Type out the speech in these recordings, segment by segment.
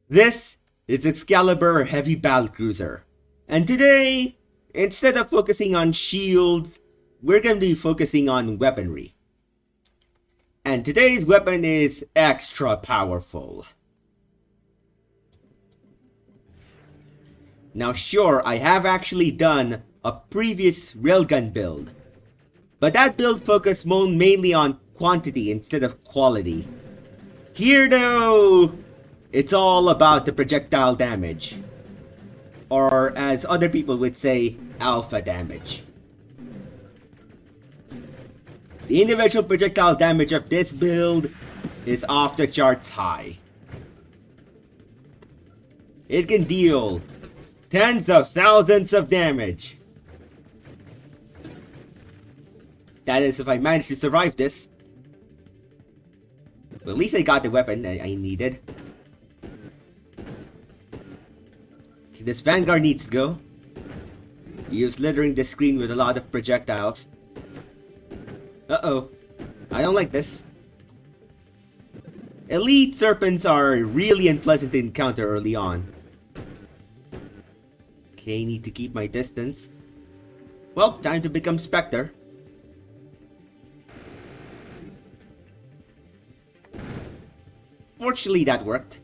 This is Excalibur Heavy Battlecruiser, and today, instead of focusing on shields, we're going to be focusing on weaponry. And today's weapon is extra powerful. Now sure, I have actually done a previous railgun build, but that build focused mainly on quantity instead of quality. Here though, it's all about the projectile damage. Or as other people would say, alpha damage. The individual projectile damage of this build is off the charts high. It can deal tens of thousands of damage. That is if I manage to survive this. But at least I got the weapon I needed. This Vanguard needs to go. He was littering the screen with a lot of projectiles. Uh-oh. I don't like this. Elite Serpents are really unpleasant to encounter early on. Okay, need to keep my distance. Well, time to become Spectre. Fortunately, that worked.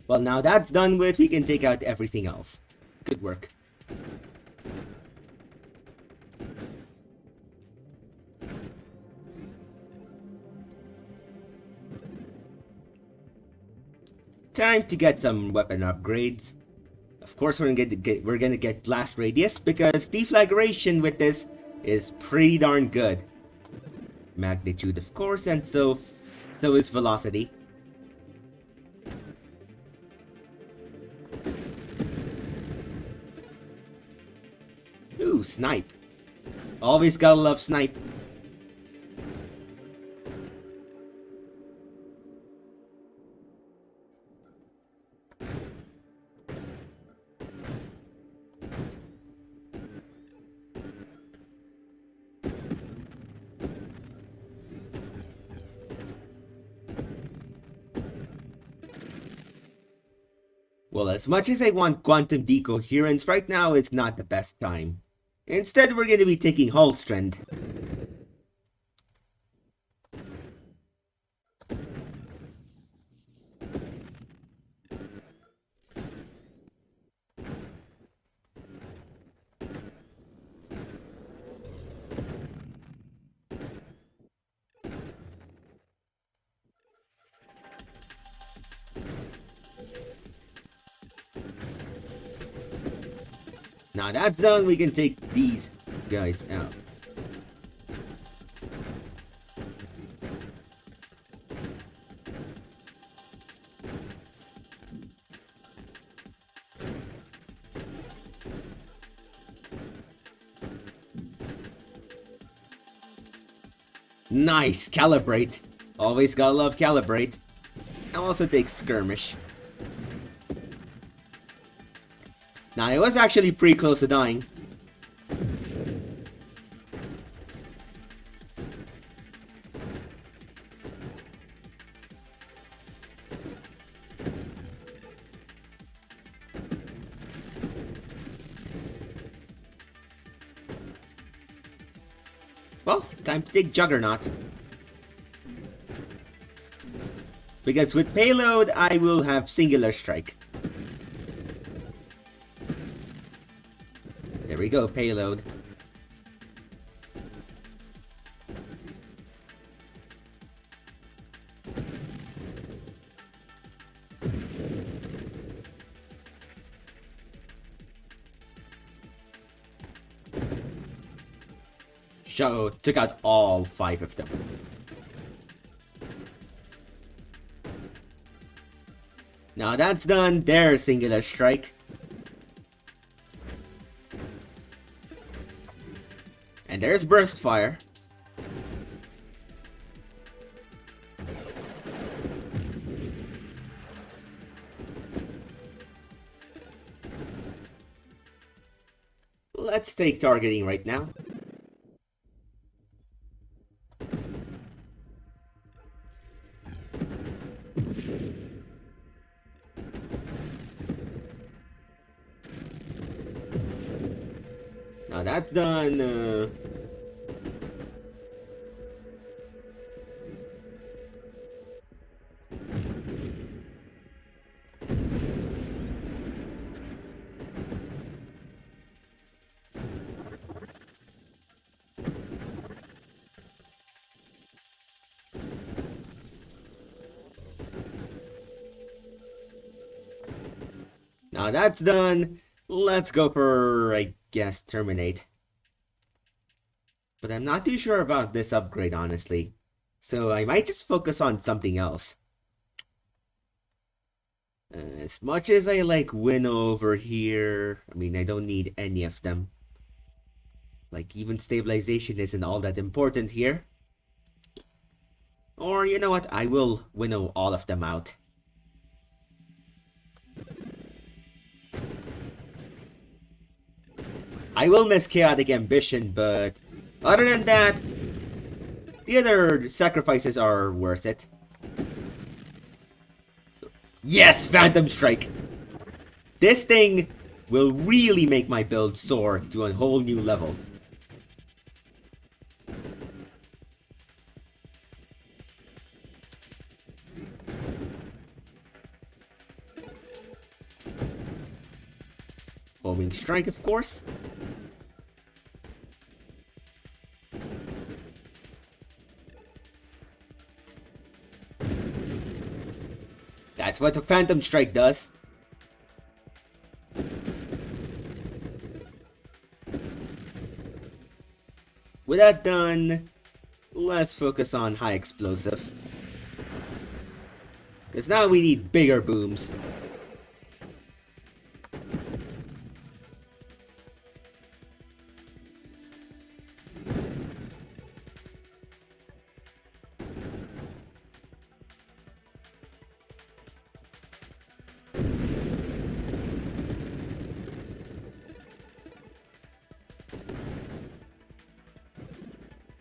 Well, now that's done with, we can take out everything else. Good work. Time to get some weapon upgrades. Of course, we're gonna get blast radius because deflagration with this is pretty darn good. Magnitude, of course, and so is velocity. Ooh, snipe. Always gotta love snipe. Well, as much as I want quantum decoherence, right now is not the best time. Instead, we're going to be taking Holstrand. Now that's done, we can take these guys out. Nice! Calibrate! Always gotta love Calibrate. I'll also take Skirmish. Now, I was actually pretty close to dying. Well, time to take Juggernaut. Because with payload, I will have singular strike. There we go, payload. So, took out all 5 of them. Now that's done, there's singular strike. And there's burst fire. Let's take targeting right now. Now that's done. Now that's done. Let's go for, I guess, terminate. But I'm not too sure about this upgrade, honestly. So I might just focus on something else. As much as I like Winnow over here, I mean, I don't need any of them. Like, even stabilization isn't all that important here. Or, you know what, I will Winnow all of them out. I will miss Chaotic Ambition, but other than that, the other sacrifices are worth it. Yes, Phantom Strike! This thing will really make my build soar to a whole new level. Homing Strike, of course. That's what a Phantom Strike does. With that done, let's focus on High Explosive. Because now we need bigger booms.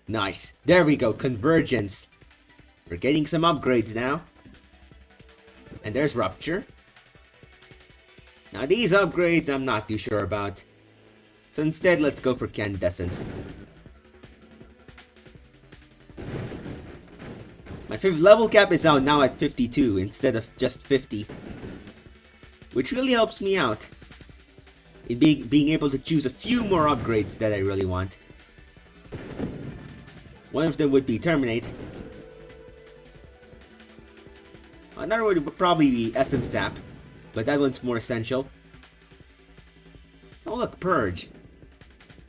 Nice. There we go. Convergence. We're getting some upgrades now. And there's Rupture. Now these upgrades I'm not too sure about. So instead let's go for Candescent. My 5th level cap is out now at 52 instead of just 50. Which really helps me out. In being able to choose a few more upgrades that I really want. One of them would be Terminate. Another one would probably be Essence Tap, but that one's more essential. Oh look, Purge.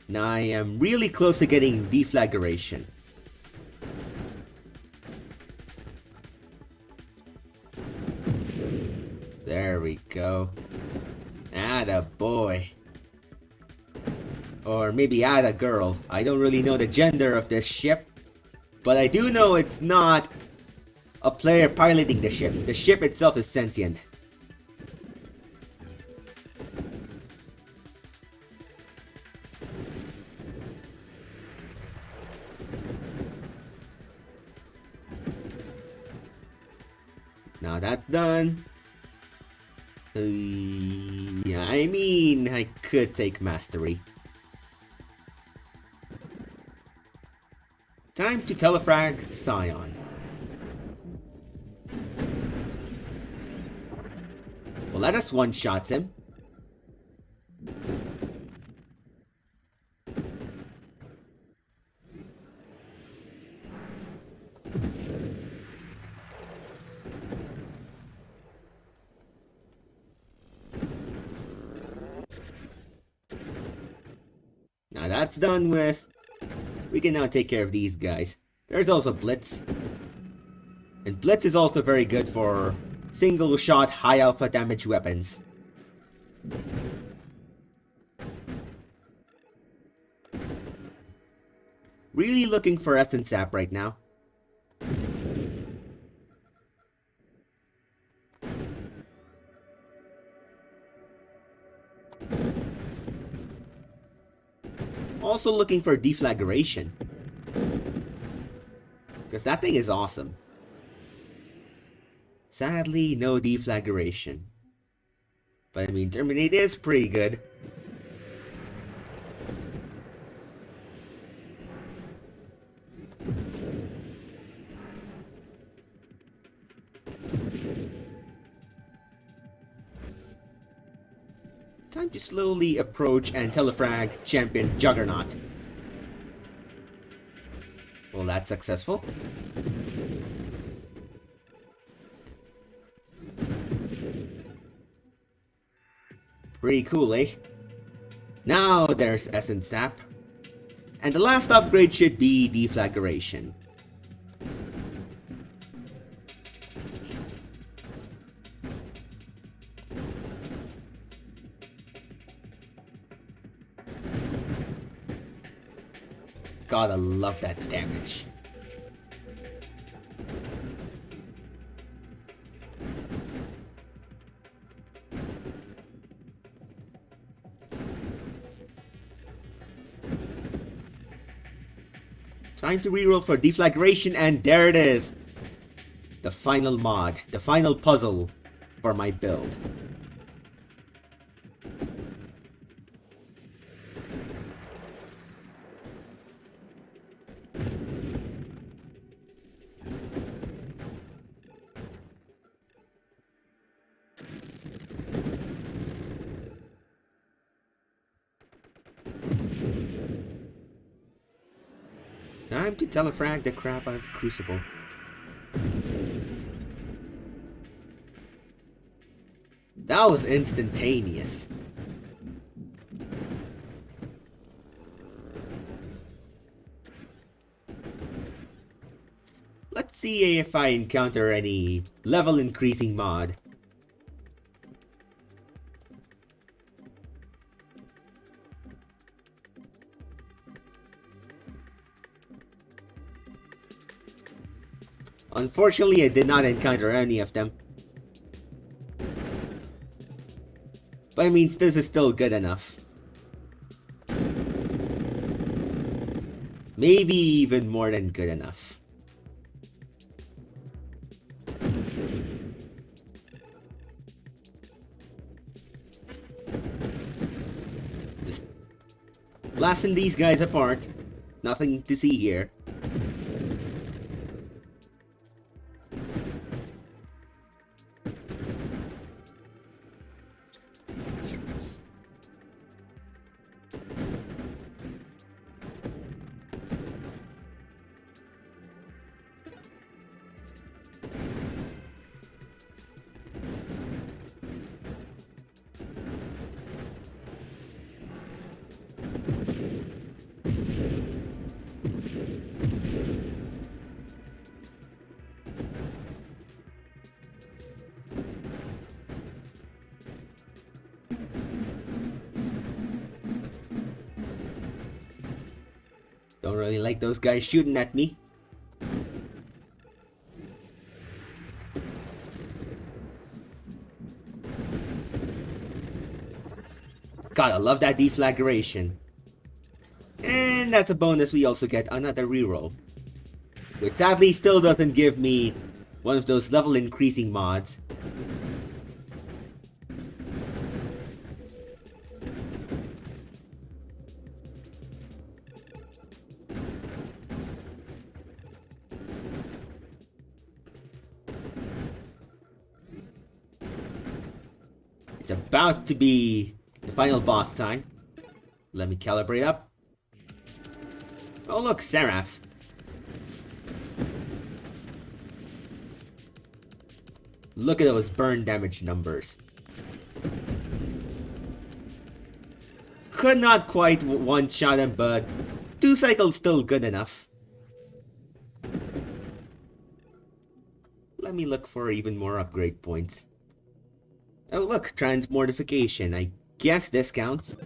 Now I am really close to getting Deflagration. There we go. Atta boy. Or maybe atta girl. I don't really know the gender of this ship. But I do know it's not a player piloting the ship. The ship itself is sentient. Now that's done. Yeah, I mean, I could take Mastery. Time to Telefrag Scion. Well, that just one-shots him. Now that's done with. We can now take care of these guys. There's also Blitz. And Blitz is also very good for single shot high alpha damage weapons. Really looking for Essence Sap right now. Also looking for Deflagration. Because that thing is awesome. Sadly, no Deflagration. But I mean, Terminate is pretty good. Time to slowly approach and telefrag champion Juggernaut. Well, that's successful. Pretty cool, eh? Now there's Essence Sap. And the last upgrade should be Deflagration. God, I love that damage. Time to reroll for Deflagration, and there it is! The final mod, the final puzzle for my build. Time to telefrag the crap out of Crucible. That was instantaneous. Let's see if I encounter any level increasing mod. Unfortunately, I did not encounter any of them. But I mean, this is still good enough. Maybe even more than good enough. Just blasting these guys apart. Nothing to see here. Don't really like those guys shooting at me. God, I love that deflagration. And that's a bonus, we also get another reroll. Which sadly still doesn't give me one of those level increasing mods. It's about to be the final boss time. Let me calibrate up. Oh look, Seraph. Look at those burn damage numbers. Could not quite one-shot him, but 2 cycles still good enough. Let me look for even more upgrade points. Oh look, transmortification. I guess this counts.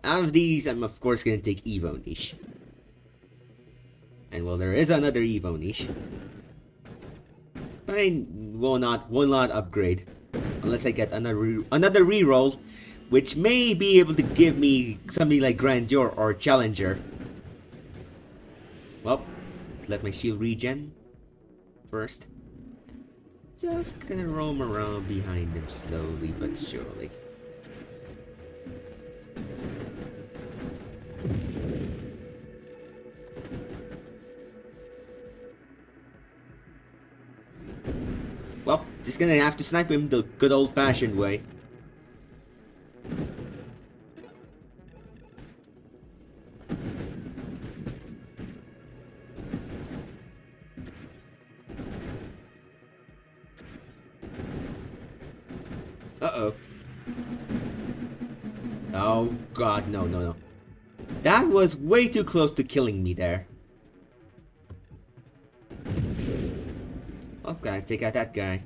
Out of these, I'm of course gonna take Evo Niche. And well, there is another Evo Niche. But I will not upgrade unless I get another reroll, which may be able to give me something like Grandeur or Challenger. Well, let my shield regen first. Just gonna roam around behind him slowly but surely. Well, just gonna have to snipe him the good old-fashioned way. Uh-oh. Oh god, no, no, no. That was way too close to killing me there. Oh, gotta take out that guy.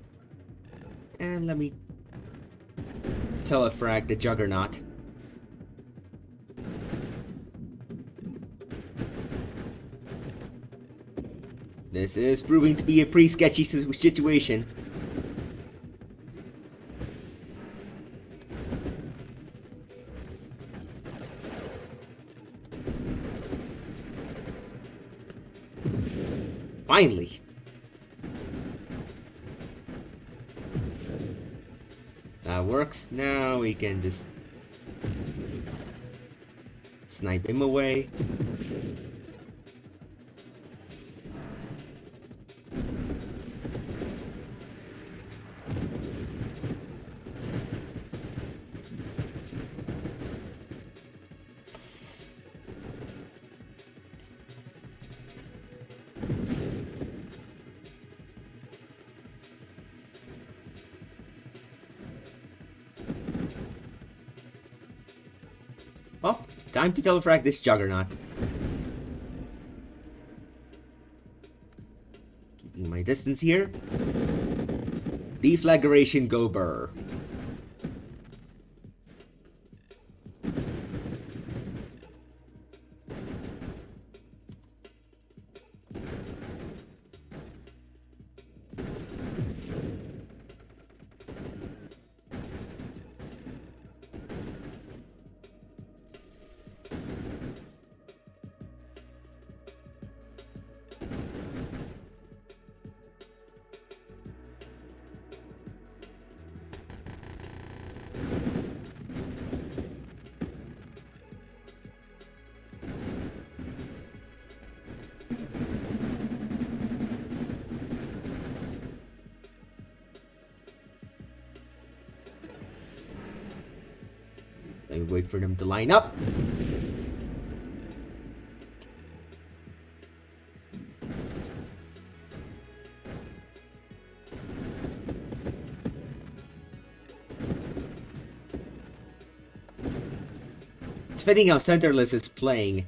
And let me telefrag the Juggernaut. This is proving to be a pretty sketchy situation. Finally. That works. Now we can just snipe him away. Oh, time to telefrag this Juggernaut. Keeping my distance here. Deflagration go burr. Let me wait for them to line up. It's fitting how Centerless is playing,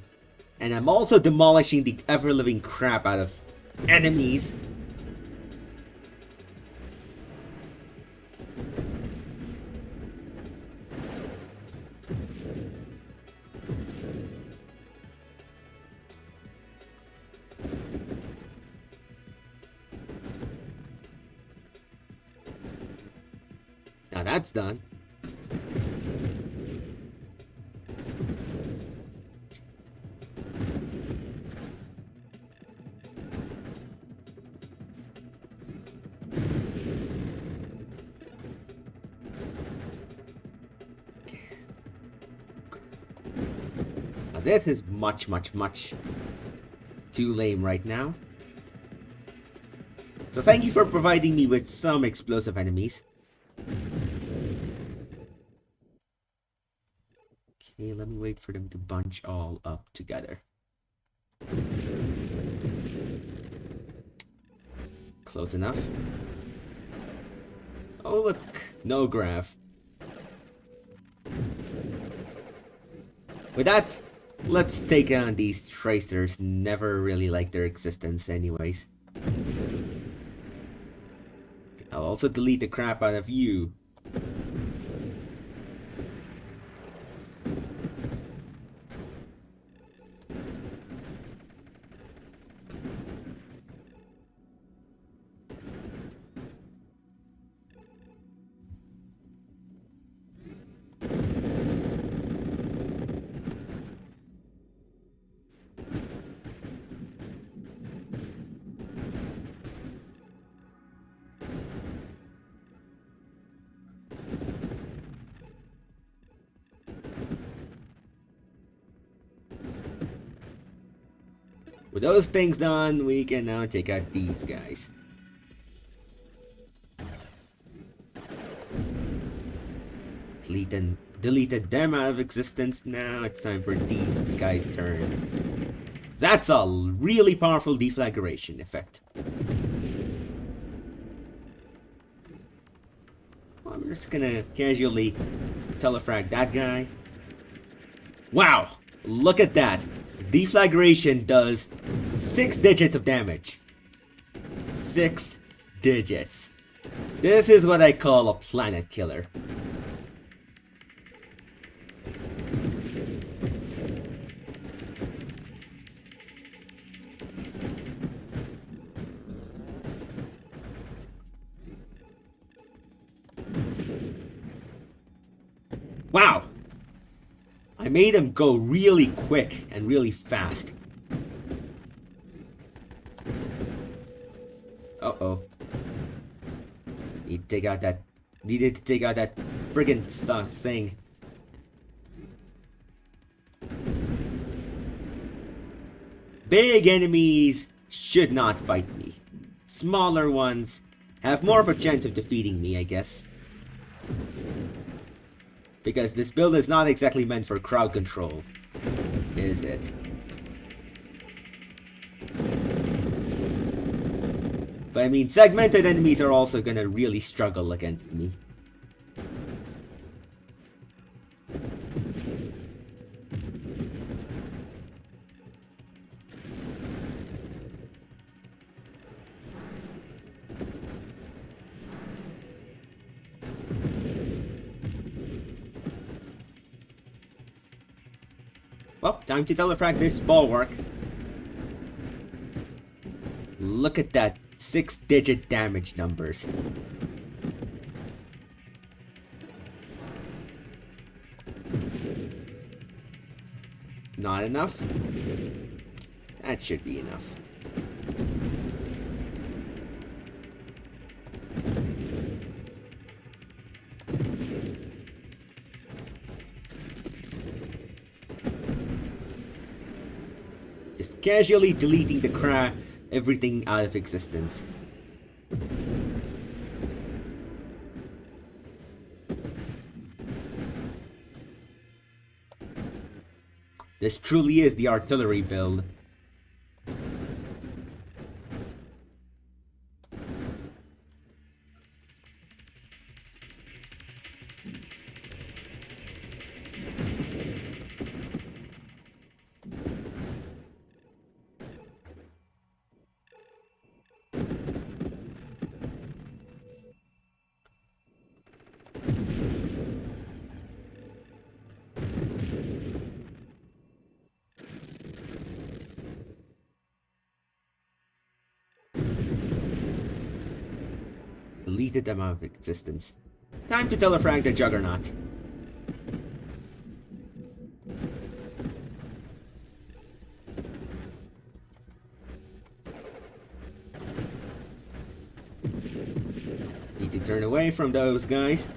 and I'm also demolishing the ever-living crap out of enemies. Now that's done. Now this is much too lame right now. So thank you for providing me with some explosive enemies. Okay, let me wait wait for them to bunch all up together. Close enough. Oh look, no graph. With that, let's take on these tracers. Never really liked their existence anyways. I'll also delete the crap out of you. With those things done, we can now take out these guys. Deleted them out of existence. Now it's time for these guys' turn. That's a really powerful deflagration effect. Well, I'm just gonna casually telefrag that guy. Wow! Look at that! Deflagration does 6 digits of damage. 6 digits. This is what I call a planet killer. Wow! I made him go really quick and really fast. Uh-oh. Needed to take out that friggin' stuff thing. Big enemies should not fight me. Smaller ones have more of a chance of defeating me, I guess. Because this build is not exactly meant for crowd control, is it? But I mean, segmented enemies are also gonna really struggle against me. Well, time to telefrag this bulwark. Look at that 6-digit damage numbers. Not enough? That should be enough. Just casually deleting the everything out of existence. This truly is the artillery build. Deleted them out of existence. Time to telefrag the Juggernaut. Need to turn away from those guys.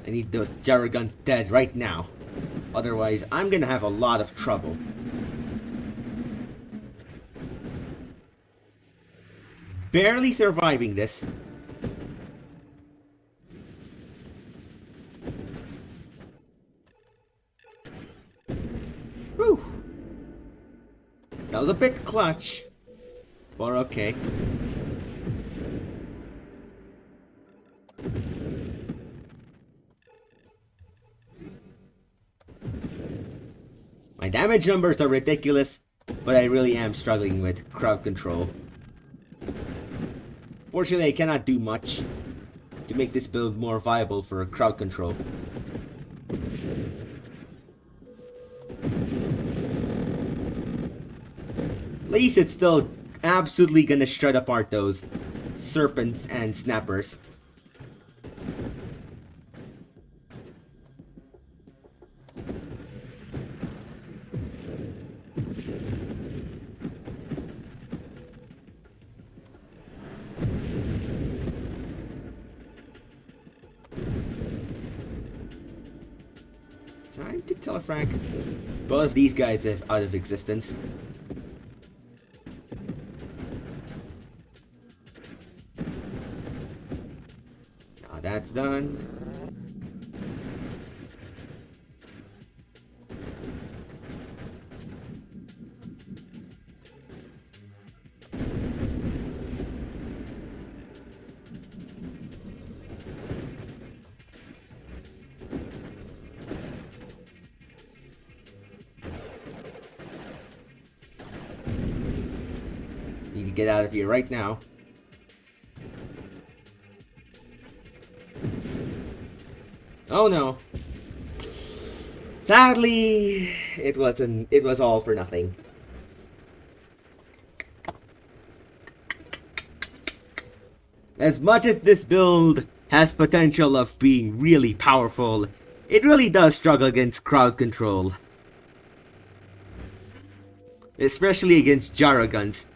I need those Jarragons dead right now. Otherwise, I'm gonna have a lot of trouble. Barely surviving this. Whew. That was a bit clutch. But okay. My damage numbers are ridiculous, but I really am struggling with crowd control. Fortunately, I cannot do much to make this build more viable for crowd control. At least it's still absolutely gonna shred apart those serpents and snappers. Time to telefrank both of these guys out of existence. Now that's done. Need to get out of here right now. Oh no. Sadly, it was all for nothing. As much as this build has potential of being really powerful, it really does struggle against crowd control. Especially against Jaragons,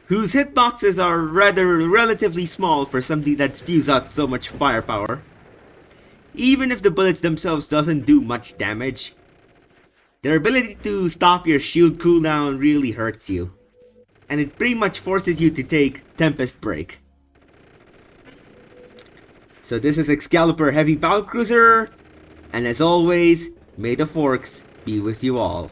whose hitboxes are relatively small for something that spews out so much firepower. Even if the bullets themselves doesn't do much damage, their ability to stop your shield cooldown really hurts you. And it pretty much forces you to take Tempest Break. So this is Excalibur Heavy Battlecruiser, and as always, may the forks be with you all.